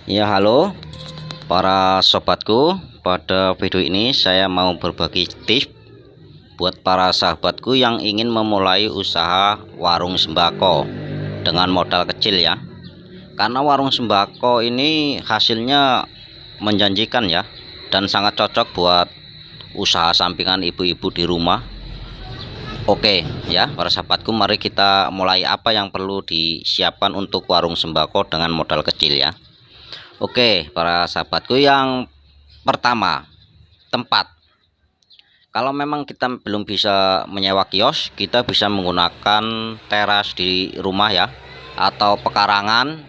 Ya, halo para sobatku. Pada video ini saya mau berbagi tips buat para sahabatku yang ingin memulai usaha warung sembako dengan modal kecil ya. Karena warung sembako ini hasilnya menjanjikan ya, dan sangat cocok buat usaha sampingan ibu-ibu di rumah. Oke ya para sahabatku, mari kita mulai. Apa yang perlu disiapkan untuk warung sembako dengan modal kecil ya. Oke para sahabatku, yang pertama, tempat. Kalau memang kita belum bisa menyewa kios, kita bisa menggunakan teras di rumah ya, atau pekarangan.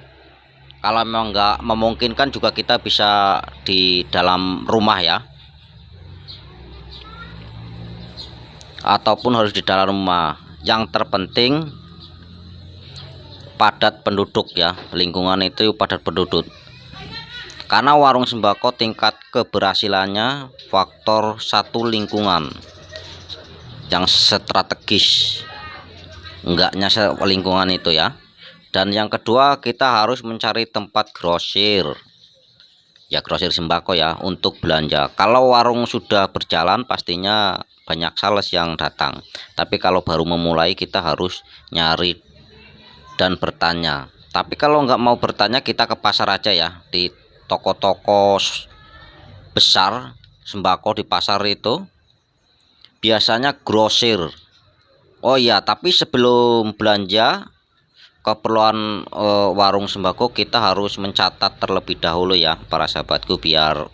Kalau memang nggak memungkinkan juga kita bisa di dalam rumah ya, ataupun harus di dalam rumah. Yang terpenting padat penduduk ya, lingkungan itu padat penduduk. Karena warung sembako tingkat keberhasilannya faktor satu, lingkungan yang strategis, enggaknya lingkungan itu ya. Dan yang kedua, kita harus mencari tempat grosir ya, grosir sembako ya, untuk belanja. Kalau warung sudah berjalan pastinya banyak sales yang datang, tapi kalau baru memulai kita harus nyari dan bertanya. Tapi kalau nggak mau bertanya, kita ke pasar aja ya. Di toko-toko besar sembako di pasar itu biasanya grosir. Oh iya, tapi sebelum belanja keperluan warung sembako, kita harus mencatat terlebih dahulu ya para sahabatku, biar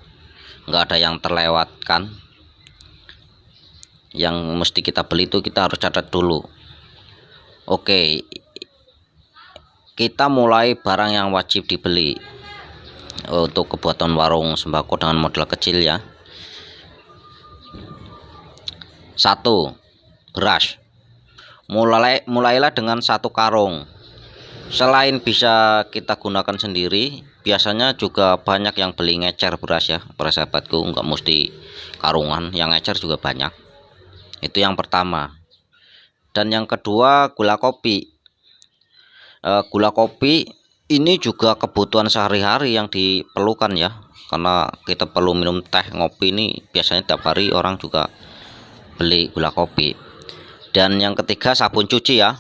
nggak ada yang terlewatkan. Yang mesti kita beli itu kita harus catat dulu. Oke, kita mulai barang yang wajib dibeli untuk kebuatan warung sembako dengan modal kecil ya. 1. Beras. Mulailah dengan 1 karung. Selain bisa kita gunakan sendiri, biasanya juga banyak yang beli ngecer beras ya para sahabatku, nggak mesti karungan, yang ngecer juga banyak. Itu yang pertama. Dan yang kedua, gula kopi. Gula kopi ini juga kebutuhan sehari-hari yang diperlukan ya, karena kita perlu minum teh, ngopi ini biasanya tiap hari orang juga beli gula kopi. Dan yang ketiga, sabun cuci ya.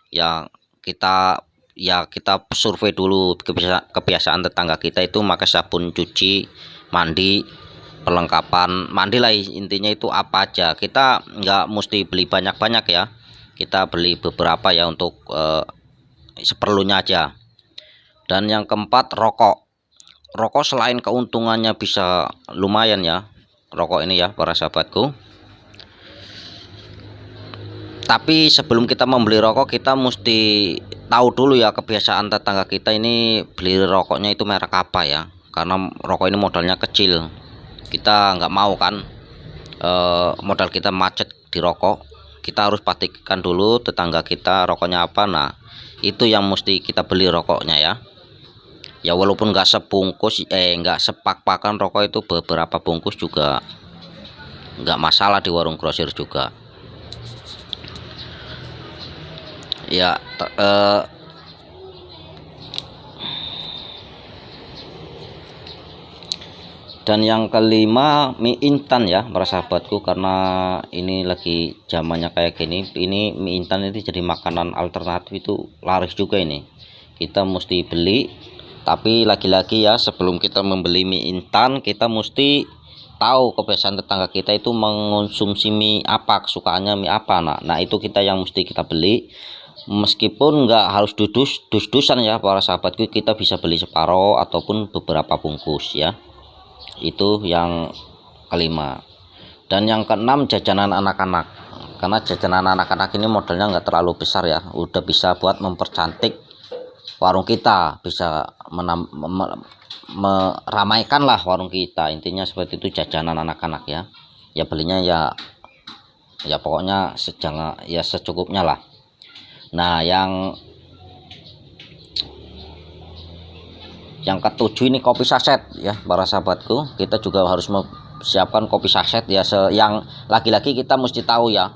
Yang kita survei dulu kebiasaan tetangga kita itu pakai sabun cuci mandi, perlengkapan mandi lah intinya itu apa aja. Kita nggak mesti beli banyak-banyak ya, kita beli beberapa ya, untuk seperlunya aja. Dan yang keempat, rokok. Rokok selain keuntungannya bisa lumayan ya, rokok ini ya para sahabatku, tapi sebelum kita membeli rokok, kita mesti tahu dulu ya kebiasaan tetangga kita ini beli rokoknya itu merek apa ya. Karena rokok ini modalnya kecil, kita nggak mau kan modal kita macet di rokok. Kita harus pastikan dulu tetangga kita rokoknya apa. Nah, itu yang mesti kita beli rokoknya ya. Ya walaupun nggak sebungkus, nggak sepak-pakan rokok itu, beberapa bungkus juga nggak masalah di warung grosir juga ya. Dan yang kelima, mie instan ya para sahabatku, karena ini lagi zamannya kayak gini, ini mie instan itu jadi makanan alternatif, itu laris juga ini, kita mesti beli. Tapi lagi-lagi ya, sebelum kita membeli mie instan, kita mesti tahu kebiasaan tetangga kita itu mengonsumsi mie apa, kesukaannya mie apa. Nah itu kita yang mesti kita beli. Meskipun nggak harus dus-dusan ya para sahabatku, kita bisa beli separuh ataupun beberapa bungkus ya. Itu yang kelima. Dan yang keenam, jajanan anak-anak. Karena jajanan anak-anak ini modalnya nggak terlalu besar ya, udah bisa buat mempercantik warung kita, bisa meramaikan lah warung kita, intinya seperti itu. Jajanan anak-anak ya, ya belinya ya pokoknya secukupnya lah. Nah yang ketujuh ini, kopi saset ya para sahabatku, kita juga harus siapkan kopi saset ya. Yang lagi-lagi kita mesti tahu ya,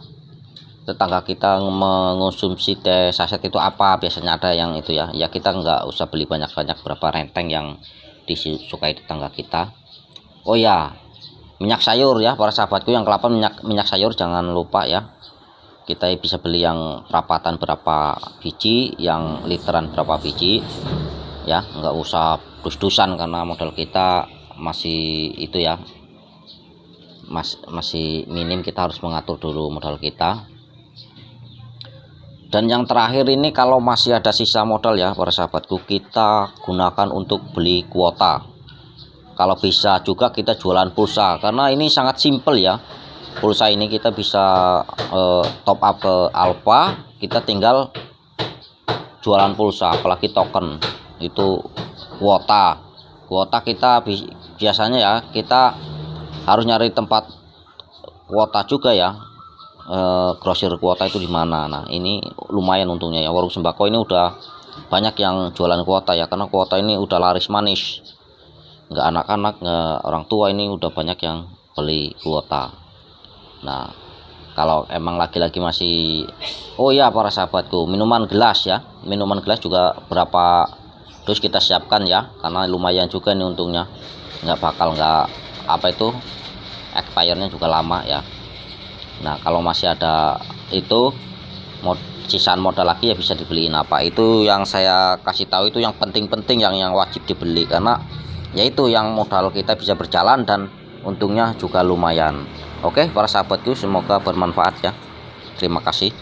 tetangga kita mengonsumsi teh saset itu apa, biasanya ada yang itu ya. Ya kita nggak usah beli banyak-banyak, berapa renteng yang disukai tetangga kita. Oh ya, minyak sayur ya para sahabatku, yang kelapa minyak sayur jangan lupa ya. Kita bisa beli yang perapatan berapa biji, yang literan berapa biji ya, nggak usah dus-dusan karena modal kita masih itu ya, masih minim. Kita harus mengatur dulu modal kita. Dan yang terakhir ini, kalau masih ada sisa modal ya para sahabatku, kita gunakan untuk beli kuota. Kalau bisa juga kita jualan pulsa, karena ini sangat simpel ya. Pulsa ini kita bisa top up ke Alpha, kita tinggal jualan pulsa, apalagi token itu kuota kita biasanya ya, kita harus nyari tempat kuota juga ya, grosir kuota itu di mana. Nah ini lumayan untungnya ya, warung sembako ini udah banyak yang jualan kuota ya, karena kuota ini udah laris manis, nggak anak-anak, nggak orang tua, ini udah banyak yang beli kuota. Nah kalau emang lagi-lagi masih, oh ya para sahabatku, minuman gelas ya, minuman gelas juga berapa dus kita siapkan ya, karena lumayan juga nih untungnya, nggak apa itu, expirednya juga lama ya. Nah kalau masih ada itu sisaan modal lagi ya, bisa dibeliin apa itu yang saya kasih tahu, itu yang penting-penting, yang wajib dibeli, karena yaitu yang modal kita bisa berjalan dan untungnya juga lumayan. Oke para sahabatku, semoga bermanfaat ya. Terima kasih.